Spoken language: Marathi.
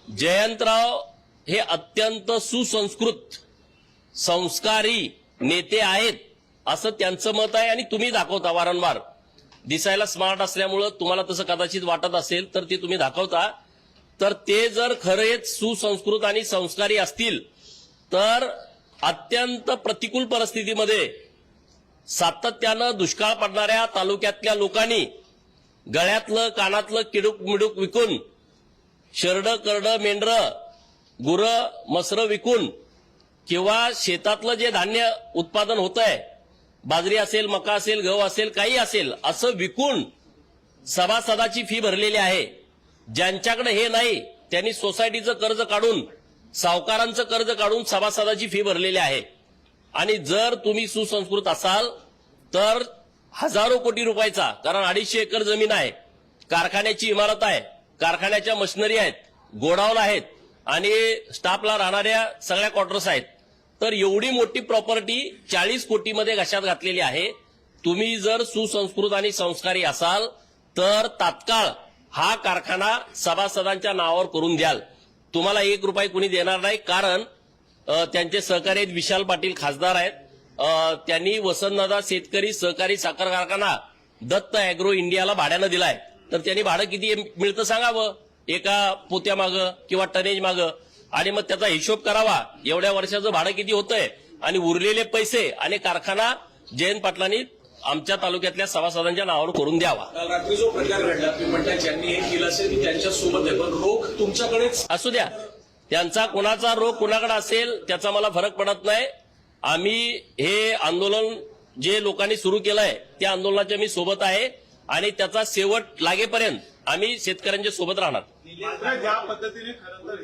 जयंतराव हे अत्यंत सुसंस्कृत संस्कारी नेते आहेत असं त्यांचं मत आहे आणि तुम्ही दाखवता वारंवार. दिसायला स्मार्ट असल्यामुळं तुम्हाला तसं कदाचित वाटत असेल तर ते तुम्ही दाखवता. तर ते जर खरेच सुसंस्कृत आणि संस्कारी असतील तर अत्यंत प्रतिकूल परिस्थितीमध्ये सातत्यानं दुष्काळ पडणाऱ्या तालुक्यातल्या लोकांनी गळ्यातलं कानातलं किडूक मिडूक विकून शरडं करडं मेंढरं गुरं मसरं विकून किंवा शेतातलं जे धान्य उत्पादन होत आहे बाजरी असेल मका असेल गहू असेल काही असेल असं विकून सभासदाची फी भरलेली आहे. ज्यांच्याकडे हे नाही त्यांनी सोसायटीचं कर्ज काढून सावकारांचं कर्ज काढून सभासदाची फी भरलेली आहे. आणि जर तुम्ही सुसंस्कृत असाल तर हजारो कोटी रुपयाचा, कारण 250 एकर जमीन आहे, कारखान्याची इमारत आहे, कारखान्याच्या मशिनरी आहेत, गोडाऊन आहेत आणि स्टाफला राहणाऱ्या सगळ्या क्वार्टर्स आहेत, तर एवढी मोठी प्रॉपर्टी 40 कोटीमध्ये घशात घातलेली आहे. तुम्ही जर सुसंस्कृत आणि संस्कारी असाल तर तात्काळ हा कारखाना सभासदांच्या नावावर करून द्याल. तुम्हाला 1 रुपया कुणी देणार नाही, कारण त्यांचे सहकारी आहेत, विशाल पाटील खासदार आहेत. त्यांनी वसंतदादा शेतकरी सहकारी साखर कारखाना दत्त अॅग्रो इंडियाला भाड्यानं दिलाय. तर त्यांनी भाडं किती मिळतं सांगावं एका पोत्यामागं किंवा टनेज मागं, आणि मग त्याचा हिशोब करावा एवढ्या वर्षाचं भाडं किती होतंय आणि उरलेले पैसे आणि कारखाना जयंत पाटलांनी आमच्या तालुक्यातल्या सभासदांच्या नावावर करून द्यावा. काल रात्री जो प्रकार घडला तुम्ही म्हणता ज्यांनी हे केलं असेल की त्यांच्या सोबत आहे, पण रोख तुमच्याकडेच असू द्या. त्यांचा कोणाचा रोग कोणाकडे असेल त्याचा मला फरक पडत नाही. आम्ही हे आंदोलन जे लोकांनी सुरू केलंय त्या आंदोलनाच्या मी सोबत आहे आणि त्याचा शेवट लागेपर्यंत आम्ही शेतकऱ्यांच्या सोबत राहणार. ज्या पद्धतीने खरं तर